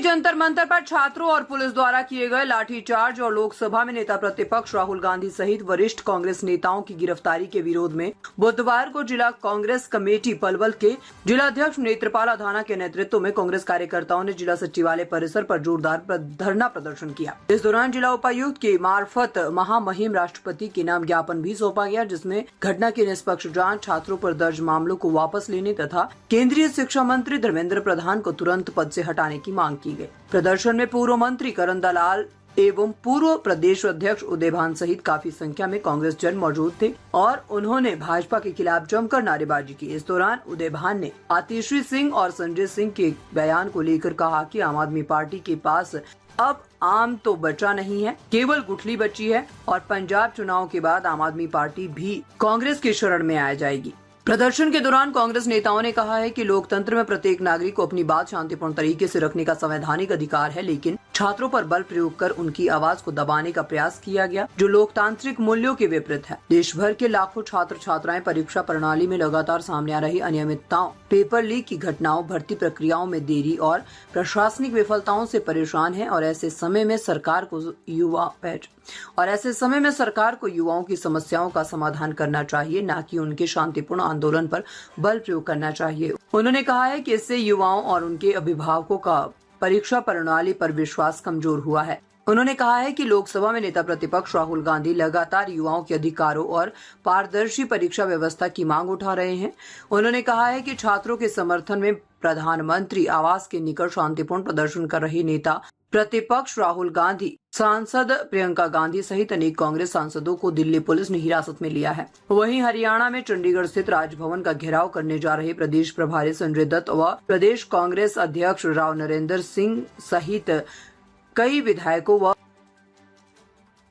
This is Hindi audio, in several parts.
जंतर मंतर पर छात्रों और पुलिस द्वारा किए गए लाठीचार्ज और लोकसभा में नेता प्रतिपक्ष राहुल गांधी सहित वरिष्ठ कांग्रेस नेताओं की गिरफ्तारी के विरोध में बुधवार को जिला कांग्रेस कमेटी पलवल के जिलाध्यक्ष नेत्रपाल अधाना के नेतृत्व में कांग्रेस कार्यकर्ताओं ने जिला सचिवालय परिसर पर जोरदार धरना प्रदर्शन किया। इस दौरान जिला उपायुक्त के मार्फत महामहिम राष्ट्रपति के नाम ज्ञापन भी सौंपा गया, जिसमें घटना की निष्पक्ष जांच, छात्रों पर दर्ज मामलों को वापस लेने तथा केंद्रीय शिक्षा मंत्री धर्मेंद्र प्रधान को तुरंत पद से हटाने की मांग की गई। प्रदर्शन में पूर्व मंत्री करण दलाल एवं पूर्व प्रदेश अध्यक्ष उदयभान सहित काफी संख्या में कांग्रेस जन मौजूद थे और उन्होंने भाजपा के खिलाफ जमकर नारेबाजी की। इस दौरान उदयभान ने आतिशी सिंह और संजय सिंह के बयान को लेकर कहा कि आम आदमी पार्टी के पास अब आम तो बचा नहीं है, केवल गुठली बची है और पंजाब चुनाव के बाद आम आदमी पार्टी भी कांग्रेस की शरण में आ जाएगी। प्रदर्शन के दौरान कांग्रेस नेताओं ने कहा है कि लोकतंत्र में प्रत्येक नागरिक को अपनी बात शांतिपूर्ण तरीके से रखने का संवैधानिक अधिकार है, लेकिन छात्रों पर बल प्रयोग कर उनकी आवाज को दबाने का प्रयास किया गया, जो लोकतांत्रिक मूल्यों के विपरीत है। देश भर के लाखों छात्र छात्राएं परीक्षा प्रणाली में लगातार सामने आ रही अनियमितताओं, पेपर लीक की घटनाओं, भर्ती प्रक्रियाओं में देरी और प्रशासनिक विफलताओं से परेशान है और ऐसे समय में सरकार को युवाओं की समस्याओं का समाधान करना चाहिए, न कि उनके शांतिपूर्ण आंदोलन पर बल प्रयोग करना चाहिए। उन्होंने कहा है कि इससे युवाओं और उनके अभिभावकों का परीक्षा प्रणाली पर विश्वास कमजोर हुआ है। उन्होंने कहा है कि लोकसभा में नेता प्रतिपक्ष राहुल गांधी लगातार युवाओं के अधिकारों और पारदर्शी परीक्षा व्यवस्था की मांग उठा रहे हैं। उन्होंने कहा है कि छात्रों के समर्थन में प्रधानमंत्री आवास के निकट शांतिपूर्ण प्रदर्शन कर रहे नेता प्रतिपक्ष राहुल गांधी, सांसद प्रियंका गांधी सहित अनेक कांग्रेस सांसदों को दिल्ली पुलिस ने हिरासत में लिया है। वहीं हरियाणा में चंडीगढ़ स्थित राजभवन का घेराव करने जा रहे प्रदेश प्रभारी संजय दत्त व प्रदेश कांग्रेस अध्यक्ष राव नरेंद्र सिंह सहित कई विधायकों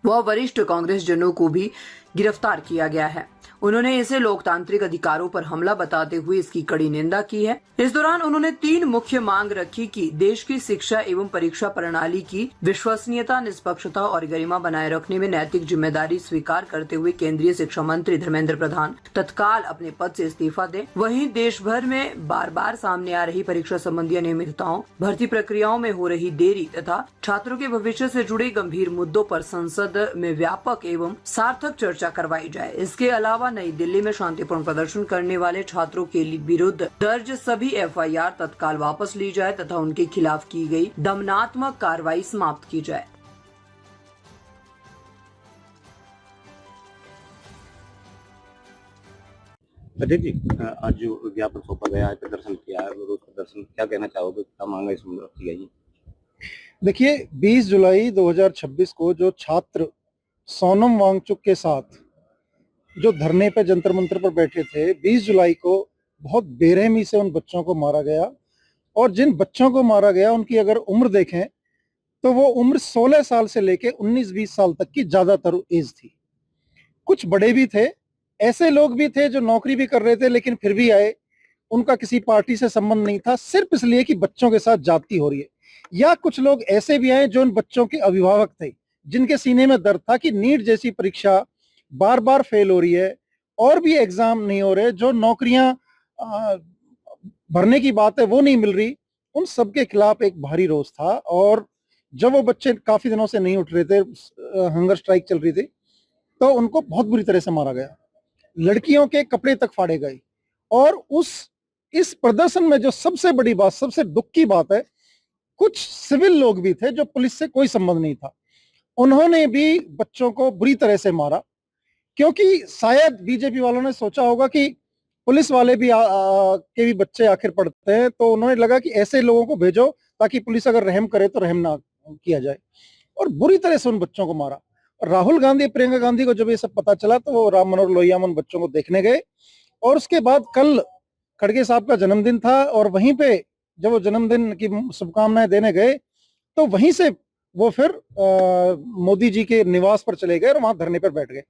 व वरिष्ठ कांग्रेस जनों को भी गिरफ्तार किया गया है। उन्होंने इसे लोकतांत्रिक अधिकारों पर हमला बताते हुए इसकी कड़ी निंदा की है। इस दौरान उन्होंने 3 मुख्य मांग रखी कि देश की शिक्षा एवं परीक्षा प्रणाली की विश्वसनीयता, निष्पक्षता और गरिमा बनाए रखने में नैतिक जिम्मेदारी स्वीकार करते हुए केंद्रीय शिक्षा मंत्री धर्मेंद्र प्रधान तत्काल अपने पद से इस्तीफा दें। वहीं देश भर में बार बार सामने आ रही परीक्षा संबंधी अनियमितताओं, भर्ती प्रक्रियाओं में हो रही देरी तथा छात्रों के भविष्य से जुड़े गंभीर मुद्दों पर संसद में व्यापक एवं सार्थक चर्चा करवाई जाए। इसके अलावा नई दिल्ली में शांतिपूर्ण प्रदर्शन करने वाले छात्रों के विरुद्ध दर्ज सभी एफआईआर तत्काल वापस ली जाए तथा उनके खिलाफ की गई दमनात्मक कार्रवाई समाप्त की जाए। अजय जी, आज जो विज्ञापन सौंपा गया है, प्रदर्शन किया है, विरोध प्रदर्शन, क्या कहना चाहोगे, क्या मांगा इसमें रखी गई? देखिए, 20 जुलाई 2026 को जो छात्र सोनम वांगचुक के साथ जो धरने पे जंतर मंतर पर बैठे थे, 20 जुलाई को बहुत बेरहमी से उन बच्चों को मारा गया। और जिन बच्चों को मारा गया उनकी अगर उम्र देखें तो वो उम्र 16 साल से लेके 19-20 साल तक की ज्यादातर एज थी। कुछ बड़े भी थे, ऐसे लोग भी थे जो नौकरी भी कर रहे थे लेकिन फिर भी आए, उनका किसी पार्टी से संबंध नहीं था, सिर्फ इसलिए कि बच्चों के साथ ज्यादती हो रही है। या कुछ लोग ऐसे भी आए जो उन बच्चों के अभिभावक थे, जिनके सीने में दर्द था कि नीट जैसी परीक्षा बार बार फेल हो रही है और भी एग्जाम नहीं हो रहे, जो नौकरियां भरने की बात है वो नहीं मिल रही। उन सबके खिलाफ एक भारी रोष था और जब वो बच्चे काफी दिनों से नहीं उठ रहे थे, हंगर स्ट्राइक चल रही थी, तो उनको बहुत बुरी तरह से मारा गया, लड़कियों के कपड़े तक फाड़े गए। और इस प्रदर्शन में जो सबसे बड़ी बात, सबसे दुख की बात है, कुछ सिविल लोग भी थे जो पुलिस से कोई संबंध नहीं था, उन्होंने भी बच्चों को बुरी तरह से मारा। क्योंकि शायद बीजेपी वालों ने सोचा होगा कि पुलिस वाले भी के भी बच्चे आखिर पढ़ते हैं, तो उन्होंने लगा कि ऐसे लोगों को भेजो ताकि पुलिस अगर रहम करे तो रहम ना किया जाए, और बुरी तरह से उन बच्चों को मारा। राहुल गांधी, प्रियंका गांधी को जब ये सब पता चला तो वो राम मनोहर लोहिया में उन बच्चों को देखने गए। और उसके बाद कल खड़गे साहब का जन्मदिन था और वहीं पे जब वो जन्मदिन की शुभकामनाएं देने गए तो वहीं से वो फिर मोदी जी के निवास पर चले गए और वहां धरने पर बैठ गए।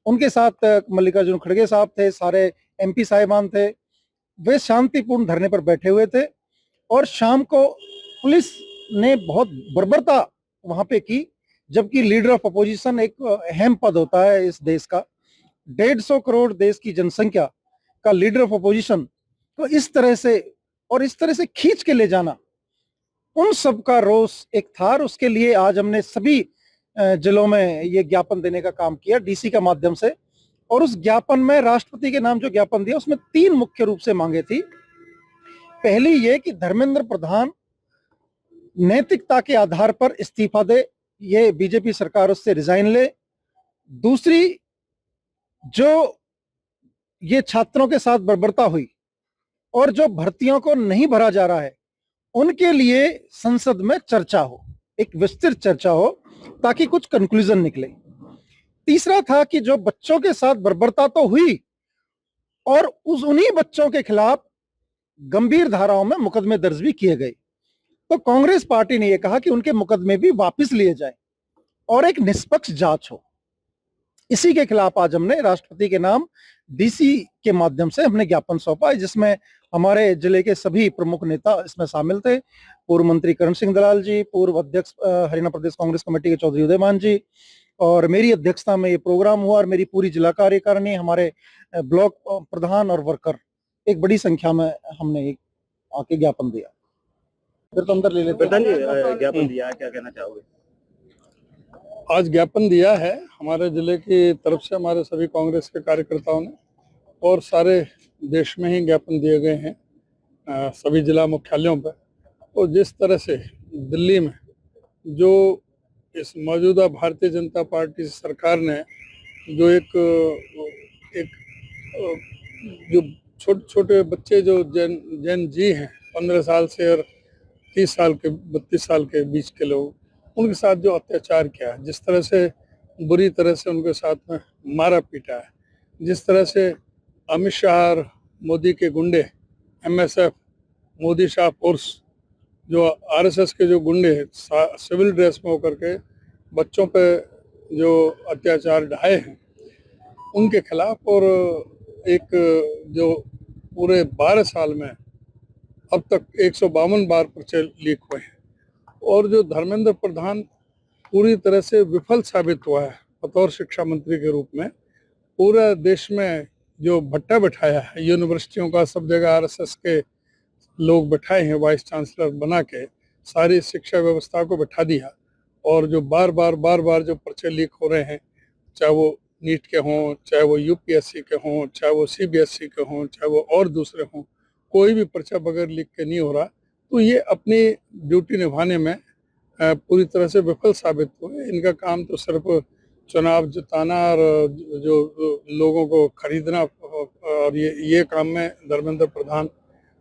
उनके साथ मल्लिकार्जुन खड़गे साहब थे, सारे एमपी साहिबान थे, वे शांतिपूर्ण धरने पर बैठे हुए थे। और शाम को पुलिस ने बहुत बर्बरता वहां पे की, जबकि लीडर ऑफ अपोजिशन एक अहम पद होता है इस देश का, 150 करोड़ देश की जनसंख्या का लीडर ऑफ अपोजिशन को इस तरह से खींच के ले जाना, उन सब का रोष एक था और उसके लिए आज हमने सभी जिलों में ये ज्ञापन देने का काम किया डीसी के माध्यम से। और उस ज्ञापन में राष्ट्रपति के नाम जो ज्ञापन दिया उसमें 3 मुख्य रूप से मांगे थी। पहली ये कि धर्मेंद्र प्रधान नैतिकता के आधार पर इस्तीफा दे, ये बीजेपी सरकार उससे रिजाइन ले। दूसरी, जो ये छात्रों के साथ बर्बरता हुई और जो भर्तियों को नहीं भरा जा रहा है उनके लिए संसद में चर्चा हो, एक विस्तृत चर्चा हो ताकि कुछ कंक्लूजन निकले। तीसरा था कि जो बच्चों के साथ बर्बरता तो हुई और उन्हीं बच्चों के खिलाफ गंभीर धाराओं में मुकदमे दर्ज भी किए गए, तो कांग्रेस पार्टी ने यह कहा कि उनके मुकदमे भी वापस लिए जाएं और एक निष्पक्ष जांच हो। इसी के खिलाफ आज हमने राष्ट्रपति के नाम डीसी के माध्यम से हमने ज्ञापन सौंपा, जिसमें हमारे जिले के सभी प्रमुख नेता इसमें शामिल थे। पूर्व मंत्री करण सिंह दलाल जी, पूर्व अध्यक्ष हरियाणा प्रदेश कांग्रेस कमेटी के चौधरी उदयमान जी, और मेरी अध्यक्षता में ये प्रोग्राम हुआ और मेरी पूरी जिला कार्यकारिणी, हमारे ब्लॉक प्रधान और वर्कर, एक बड़ी संख्या में हमने आके ज्ञापन दिया। फिर तो अंदर ले लेते प्रधान जी, ज्ञापन दिया है, क्या कहना चाहोगे? आज ज्ञापन दिया है हमारे जिले की तरफ से हमारे सभी कांग्रेस के कार्यकर्ताओं ने, और सारे देश में ही ज्ञापन दिए गए हैं सभी जिला मुख्यालयों पर। और जिस तरह से दिल्ली में जो इस मौजूदा भारतीय जनता पार्टी सरकार ने जो एक जो छोटे छोटे बच्चे जो जैन जी हैं 15 साल से और 30 साल के 32 साल के बीच के लोग, उनके साथ जो अत्याचार किया है, जिस तरह से बुरी तरह से उनके साथ में मारा पीटा है, जिस तरह से अमित शाह और मोदी के गुंडे, एमएसएफ, मोदी शाह फोर्स, जो आरएसएस के जो गुंडे सिविल ड्रेस में होकर के बच्चों पे जो अत्याचार ढाए हैं उनके खिलाफ, और एक जो पूरे 12 साल में अब तक 152 बार पर्चे लीक हुए हैं, और जो धर्मेंद्र प्रधान पूरी तरह से विफल साबित हुआ है बतौर शिक्षा मंत्री के रूप में। पूरा देश में जो भट्टा बैठाया है यूनिवर्सिटियों का, सब जगह आरएसएस के लोग बैठाए हैं, वाइस चांसलर बना के सारी शिक्षा व्यवस्था को बैठा दिया। और जो बार बार जो पर्चे लीक हो रहे हैं, चाहे वो नीट के हों, चाहे वो यूपीएससी के हों, चाहे वो सीबीएसई के हों, चाहे वो और दूसरे हों, कोई भी पर्चा बगैर लीक के नहीं हो रहा। तो ये अपनी ड्यूटी निभाने में पूरी तरह से विफल साबित हुए। इनका काम तो सिर्फ चुनाव जिताना और जो लोगों को खरीदना, और ये काम में धर्मेंद्र प्रधान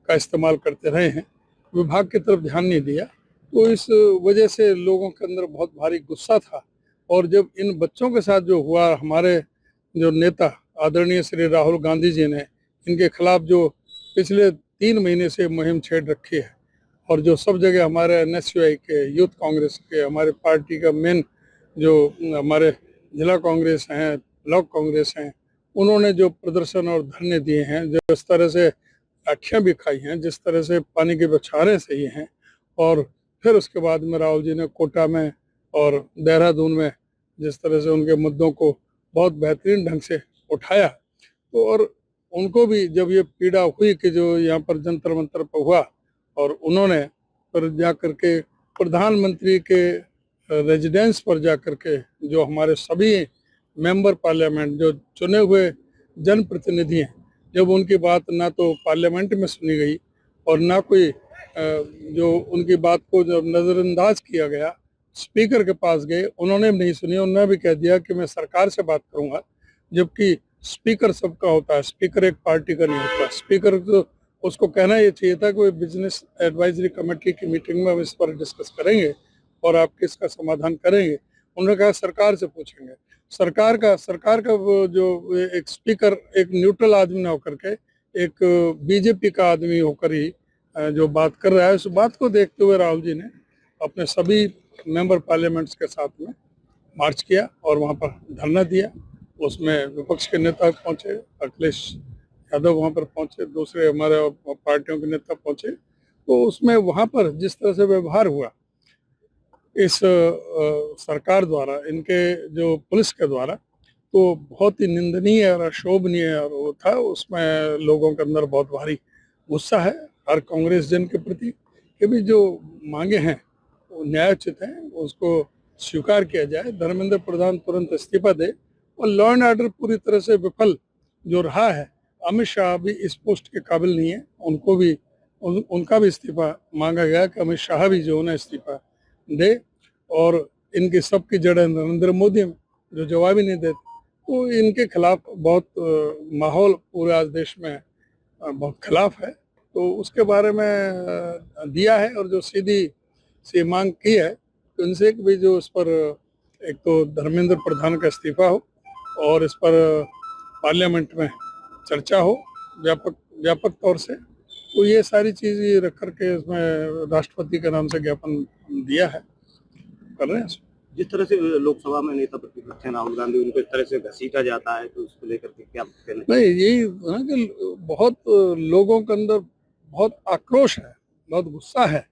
का इस्तेमाल करते रहे हैं, विभाग की तरफ ध्यान नहीं दिया। तो इस वजह से लोगों के अंदर बहुत भारी गुस्सा था। और जब इन बच्चों के साथ जो हुआ, हमारे जो नेता आदरणीय श्री राहुल गांधी जी ने इनके खिलाफ जो पिछले 3 महीने से मुहिम छेड़ रखी है, और जो सब जगह हमारे एनएसयूआई के, यूथ कांग्रेस के, हमारे पार्टी का मेन जो हमारे जिला कांग्रेस हैं, ब्लॉक कांग्रेस हैं, उन्होंने जो प्रदर्शन और धरने दिए हैं, जो इस तरह से लाठियाँ भी खाई हैं, जिस तरह से पानी के बौछारें सही हैं, और फिर उसके बाद में राहुल जी ने कोटा में और देहरादून में जिस तरह से उनके मुद्दों को बहुत बेहतरीन ढंग से उठाया। तो और उनको भी जब ये पीड़ा हुई कि जो यहाँ पर जंतर मंतर पर हुआ, और उन्होंने पर जा कर के प्रधानमंत्री के रेजिडेंस पर जा कर के जो हमारे सभी मेंबर पार्लियामेंट, जो चुने हुए जनप्रतिनिधि हैं, जब उनकी बात ना तो पार्लियामेंट में सुनी गई और ना कोई जो उनकी बात को जब नज़रअंदाज किया गया, स्पीकर के पास गए, उन्होंने भी नहीं सुनी। उन्होंने भी कह दिया कि मैं सरकार से बात करूंगा, जबकि स्पीकर सबका होता है, स्पीकर एक पार्टी का नहीं होता। स्पीकर तो उसको कहना ये चाहिए था कि बिजनेस एडवाइजरी कमेटी की मीटिंग में हम इस पर डिस्कस करेंगे और आपके इसका समाधान करेंगे। उन्होंने कहा सरकार से पूछेंगे। सरकार का वो जो एक स्पीकर एक न्यूट्रल आदमी ना होकर के एक बीजेपी का आदमी होकर ही जो बात कर रहा है, उस बात को देखते हुए राहुल जी ने अपने सभी मेंबर पार्लियामेंट्स के साथ में मार्च किया और वहाँ पर धरना दिया। उसमें विपक्ष के नेता पहुँचे, अखिलेश यादव वहाँ पर पहुँचे, दूसरे हमारे पार्टियों के नेता पहुँचे। तो उसमें वहाँ पर जिस तरह से व्यवहार हुआ इस सरकार द्वारा, इनके जो पुलिस के द्वारा, तो बहुत ही निंदनीय और अशोभनीय वो था। उसमें लोगों के अंदर बहुत भारी गुस्सा है हर कांग्रेस जन के प्रति कि भी जो मांगे हैं वो न्यायोचित हैं, उसको स्वीकार किया जाए, धर्मेंद्र प्रधान तुरंत इस्तीफा दे और लॉ एंड ऑर्डर पूरी तरह से विफल जो रहा है, अमित शाह भी इस पोस्ट के काबिल नहीं है, उनको भी उनका भी इस्तीफा मांगा गया कि अमित शाह भी जो है ना इस्तीफा दे, और इनकी सबकी जड़ नरेंद्र मोदी में जो जवाब ही नहीं देते, तो इनके खिलाफ बहुत माहौल पूरे आज देश में बहुत खिलाफ है। तो उसके बारे में दिया है, और जो सीधी सी मांग की है कि उनसे भी जो इस पर एक तो धर्मेंद्र प्रधान का इस्तीफा हो और इस पर पार्लियामेंट में चर्चा हो व्यापक तौर से, तो ये सारी चीज रख करके इसमें राष्ट्रपति के नाम से ज्ञापन दिया है, कर रहे हैं। जिस तरह से लोकसभा में नेता प्रतिपक्ष हैं राहुल गांधी, उनको इस तरह से घसीटा जाता है, तो उसको लेकर के क्या कहना? नहीं, यही ना कि बहुत लोगों के अंदर बहुत आक्रोश है, बहुत गुस्सा है,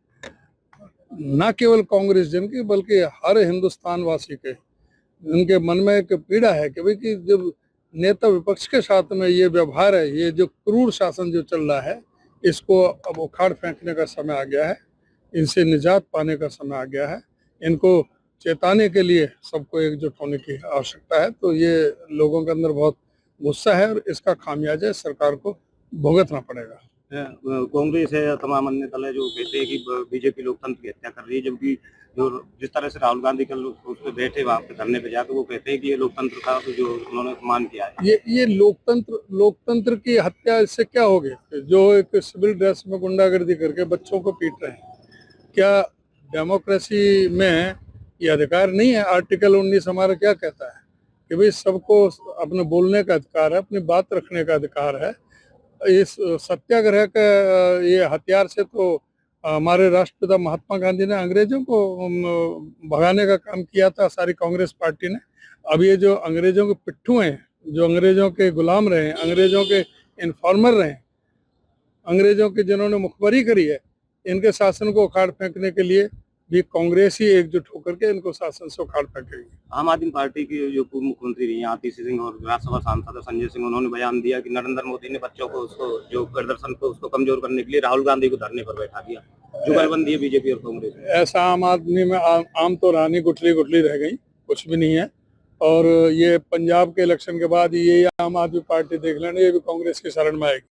ना केवल कांग्रेस जन की बल्कि हर हिंदुस्तान वासी के, उनके मन में एक पीड़ा है कि भाई कि जब नेता विपक्ष के साथ में ये व्यवहार है, ये जो क्रूर शासन जो चल रहा है, इसको अब उखाड़ फेंकने का समय आ गया है, इनसे निजात पाने का समय आ गया है, इनको चेताने के लिए सबको एकजुट होने की आवश्यकता है। तो ये लोगों के अंदर बहुत गुस्सा है और इसका खामियाजा सरकार को भुगतना पड़ेगा। कांग्रेस है या तमाम अन्य दल है जो कहते हैं कि बीजेपी लोकतंत्र की हत्या कर रही है, जबकि जो जिस तरह से राहुल गांधी कल उस पे बैठे वहाँ पे धरने पे जाकर वो कहते हैं कि ये लोकतंत्र का जो उन्होंने अपमान किया है। ये लोकतंत्र की हत्या, इससे क्या हो गया? जो एक सिविल ड्रेस में गुंडागर्दी करके बच्चों को पीट रहे हैं, क्या डेमोक्रेसी में ये अधिकार नहीं है? आर्टिकल 19 हमारा क्या कहता है कि भाई सबको अपने बोलने का अधिकार है, अपनी बात रखने का अधिकार है। इस सत्याग्रह का ये हथियार से तो हमारे राष्ट्रपिता महात्मा गांधी ने अंग्रेजों को भगाने का काम किया था, सारी कांग्रेस पार्टी ने। अब ये जो अंग्रेजों के पिट्ठू हैं, जो अंग्रेजों के गुलाम रहे, अंग्रेजों के इन्फॉर्मर रहे, अंग्रेजों की जिन्होंने मुखबरी करी है, इनके शासन को उखाड़ फेंकने के लिए भी कांग्रेस ही एकजुट होकर के इनको शासन से उखाड़ फेंकेगी। आम आदमी पार्टी की जो पूर्व मुख्यमंत्री रही आतिशी सिंह और राज्यसभा सांसद संजय सिंह, उन्होंने बयान दिया कि नरेंद्र मोदी ने बच्चों को उसको जो प्रदर्शन को उसको कमजोर करने के लिए राहुल गांधी को धरने पर बैठा दिया। जुगलबंदी है बीजेपी और कांग्रेस में। ऐसा आम आदमी में आम तो रानी गुठली रह गई, कुछ भी नहीं है। और ये पंजाब के इलेक्शन के बाद ये आम आदमी पार्टी देख लेना, ये भी कांग्रेस की शरण में आएगी।